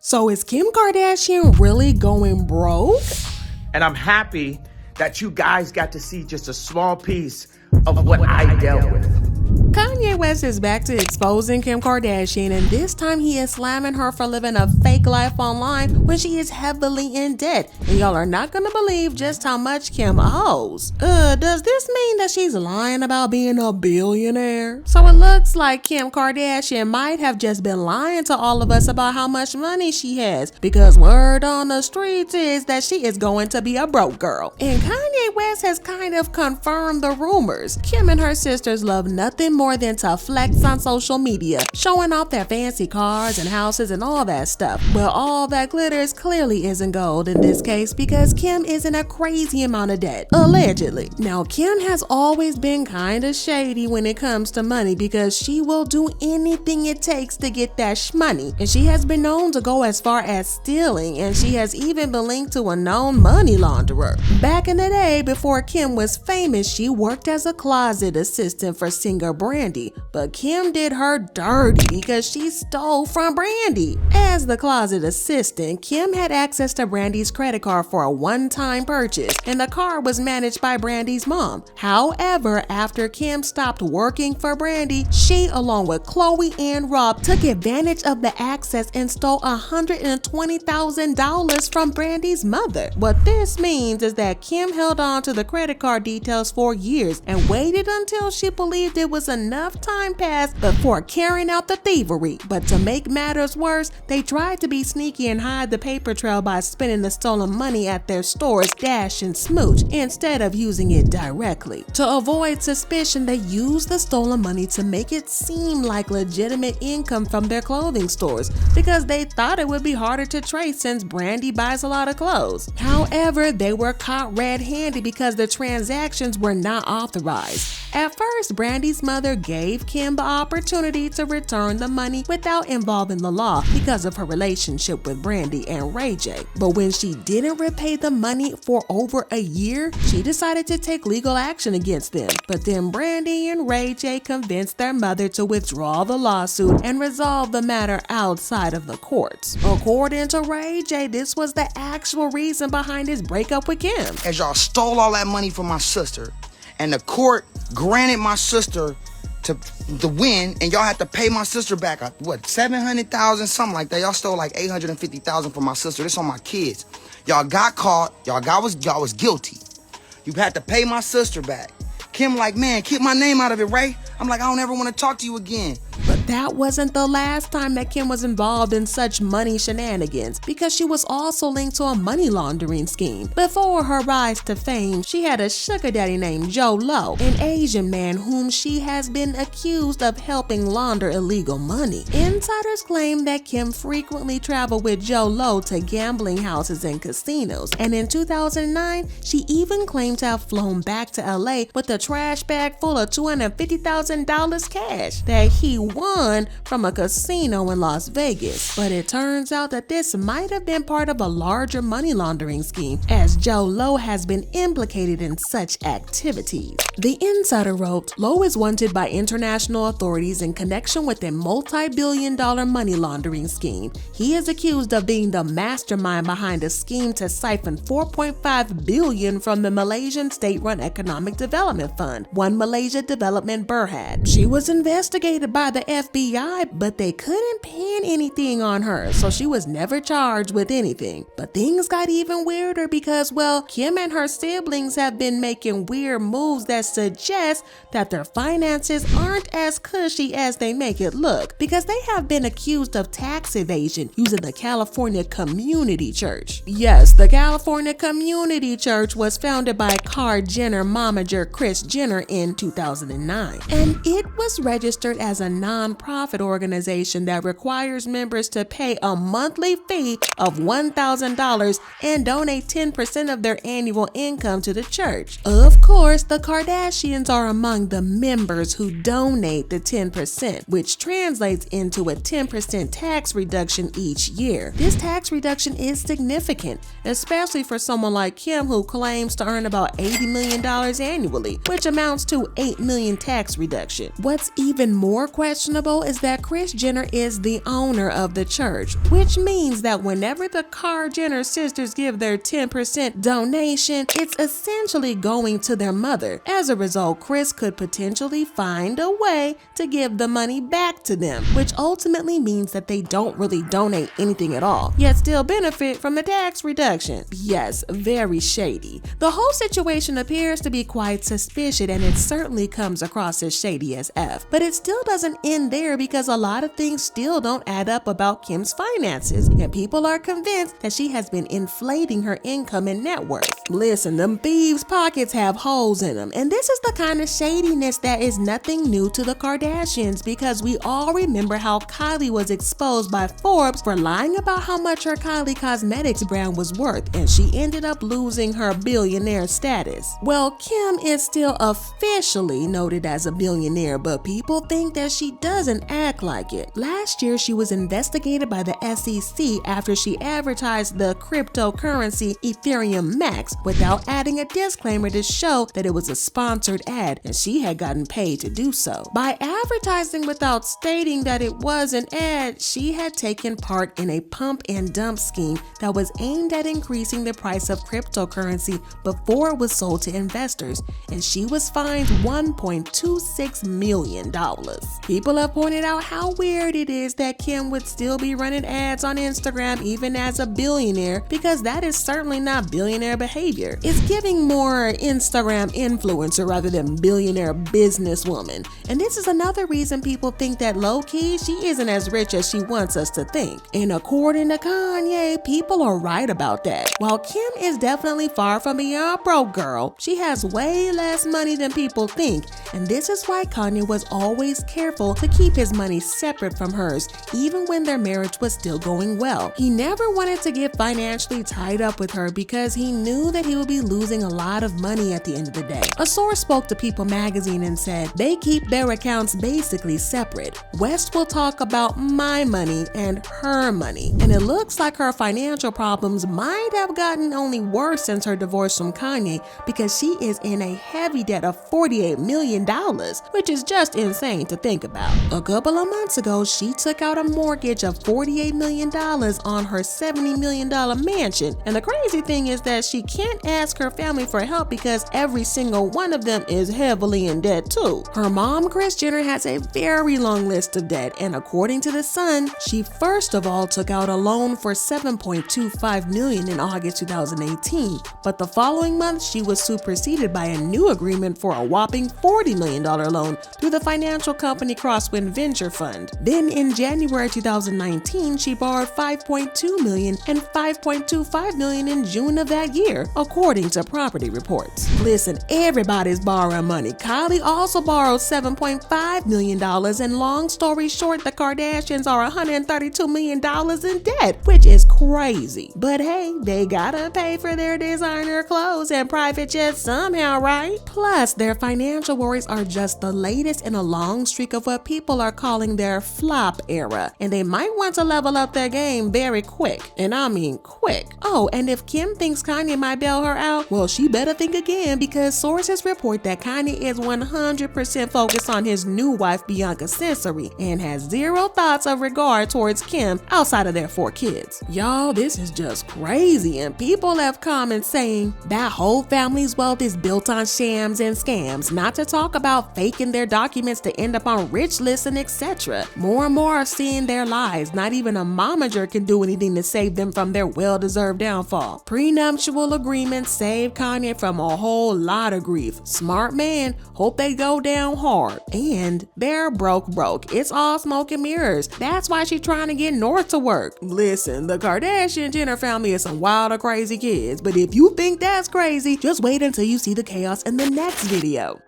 So is Kim Kardashian really going broke? And I'm happy that you guys got to see just a small piece of what I dealt with. Kanye West is back to exposing Kim Kardashian, and this time he is slamming her for living a fake life online when she is heavily in debt. And y'all are not gonna believe just how much Kim owes. Does this mean that she's lying about being a billionaire? So it looks like Kim Kardashian might have just been lying to all of us about how much money she has, because word on the streets is that she is going to be a broke girl. And Kanye West has kind of confirmed the rumors. Kim and her sisters love nothing more than to flex on social media, showing off their fancy cars and houses and all that stuff. But all that glitters clearly isn't gold in this case, because Kim is in a crazy amount of debt, allegedly. Now, Kim has always been kind of shady when it comes to money, because she will do anything it takes to get that shmoney. And she has been known to go as far as stealing, and she has even been linked to a known money launderer. Back in the day, before Kim was famous, she worked as a closet assistant for singer Brandy, but Kim did her dirty because she stole from Brandy. As the closet assistant, Kim had access to Brandy's credit card for a one-time purchase, and the card was managed by Brandy's mom. However, after Kim stopped working for Brandy, she, along with Chloe and Rob, took advantage of the access and stole $120,000 from Brandy's mother. What this means is that Kim held on to the credit card details for years and waited until she believed it was enough time passed before carrying out the thievery. But to make matters worse, they tried to be sneaky and hide the paper trail by spending the stolen money at their stores Dash and Smooch instead of using it directly. To avoid suspicion, they used the stolen money to make it seem like legitimate income from their clothing stores, because they thought it would be harder to trace since Brandy buys a lot of clothes. However, they were caught red-handed because the transactions were not authorized. At first, Brandy's mother gave Kim the opportunity to return the money without involving the law because of her relationship with Brandy and Ray J. But when she didn't repay the money for over a year, she decided to take legal action against them. But then Brandy and Ray J convinced their mother to withdraw the lawsuit and resolve the matter outside of the courts. According to Ray J, this was the actual reason behind his breakup with Kim. As y'all stole all that money from my sister, and the court granted my sister to win, and y'all had to pay my sister back, what, $700,000, something like that. Y'all stole like $850,000 from my sister. This on my kids. Y'all got caught. Y'all was guilty. You had to pay my sister back. Kim like, man, keep my name out of it, Ray. I'm like, I don't ever want to talk to you again. But that wasn't the last time that Kim was involved in such money shenanigans, because she was also linked to a money laundering scheme. Before her rise to fame, she had a sugar daddy named Joe Low, an Asian man whom she has been accused of helping launder illegal money. Insiders claim that Kim frequently traveled with Joe Low to gambling houses and casinos, and in 2009, she even claimed to have flown back to LA with a trash bag full of $250,000 cash that he won from a casino in Las Vegas. But it turns out that this might have been part of a larger money laundering scheme, as Joe Low has been implicated in such activities. The insider wrote, Low is wanted by international authorities in connection with a multi-billion-dollar money laundering scheme. He is accused of being the mastermind behind a scheme to siphon $4.5 billion from the Malaysian state-run Economic Development Fund, One Malaysia Development Berhad. She was investigated by the FBI, but they couldn't pin anything on her, so she was never charged with anything. But things got even weirder because, well, Kim and her siblings have been making weird moves that suggest that their finances aren't as cushy as they make it look, because they have been accused of tax evasion using the California Community Church. Yes, the California Community Church was founded by Kard Jenner momager Kris Jenner in 2009, and it was registered as a non-profit organization that requires members to pay a monthly fee of $1,000 and donate 10% of their annual income to the church. Of course, the Kardashians are among the members who donate the 10%, which translates into a 10% tax reduction each year. This tax reduction is significant, especially for someone like Kim, who claims to earn about $80 million annually, which amounts to $8 million tax reduction. What's even more questionable questionable is that Kris Jenner is the owner of the church, which means that whenever the Kar Jenner sisters give their 10% donation, it's essentially going to their mother. As a result, Kris could potentially find a way to give the money back to them, which ultimately means that they don't really donate anything at all, yet still benefit from the tax reduction. Yes, very shady. The whole situation appears to be quite suspicious, and it certainly comes across as shady as F. But it still doesn't end there, because a lot of things still don't add up about Kim's finances, and people are convinced that she has been inflating her income and net worth. Listen, them thieves' pockets have holes in them, and this is the kind of shadiness that is nothing new to the Kardashians, because we all remember how Kylie was exposed by Forbes for lying about how much her Kylie Cosmetics brand was worth, and she ended up losing her billionaire status. Well, Kim is still officially noted as a billionaire, but people think that she doesn't act like it. Last year, she was investigated by the SEC after she advertised the cryptocurrency Ethereum Max without adding a disclaimer to show that it was a sponsored ad, and she had gotten paid to do so. By advertising without stating that it was an ad, she had taken part in a pump and dump scheme that was aimed at increasing the price of cryptocurrency before it was sold to investors, and she was fined $1.26 million. People have pointed out how weird it is that Kim would still be running ads on Instagram even as a billionaire, because that is certainly not billionaire behavior. It's giving more Instagram influencer rather than billionaire businesswoman. And this is another reason people think that low-key she isn't as rich as she wants us to think. And according to Kanye, people are right about that. While Kim is definitely far from being a broke girl, she has way less money than people think, and this is why Kanye was always careful to keep his money separate from hers, even when their marriage was still going well. He never wanted to get financially tied up with her because he knew that he would be losing a lot of money at the end of the day. A source spoke to People magazine and said they keep their accounts basically separate. West will talk about my money and her money, and it looks like her financial problems might have gotten only worse since her divorce from Kanye, because she is in a heavy debt of $48 million, which is just insane to think about. A couple of months ago, she took out a mortgage of $48 million on her $70 million mansion, and the crazy thing is that she can't ask her family for help because every single one of them is heavily in debt too. Her mom, Kris Jenner, has a very long list of debt, and according to The Sun, she first of all took out a loan for $7.25 million in August 2018, but the following month she was superseded by a new agreement for a whopping $40 million loan through the financial company Crosswind Venture Fund. Then in January 2019, she borrowed $5.2 million and $5.25 million in June of that year, according to property reports. Listen, everybody's borrowing money. Kylie also borrowed $7.5 million, and long story short, the Kardashians are $132 million in debt, which is crazy. But hey, they gotta pay for their designer clothes and private jets somehow, right? Plus, their financial worries are just the latest in a long streak of what people are calling their flop era, and they might want to level up their game very quick, and I mean quick. Oh, and if Kim thinks Kanye might bail her out, well, she better think again, because sources report that Kanye is 100% focused on his new wife Bianca Cesare and has zero thoughts of regard towards Kim outside of their 4 kids. Y'all, this is just crazy, and people have comments saying that whole family's wealth is built on shams and scams, not to talk about faking their documents to end up on rich lists and etc. More and more are seeing their lies. Not even a momager can do anything to save them from their well-deserved downfall. Prenuptial agreements saved Kanye from a whole lot of grief. Smart man, hope they go down hard. And they're broke. It's all smoke and mirrors. That's why she's trying to get north to work. Listen, the Kardashian Jenner family is some wild or crazy kids, but if you think that's crazy, just wait until you see the chaos in the next video.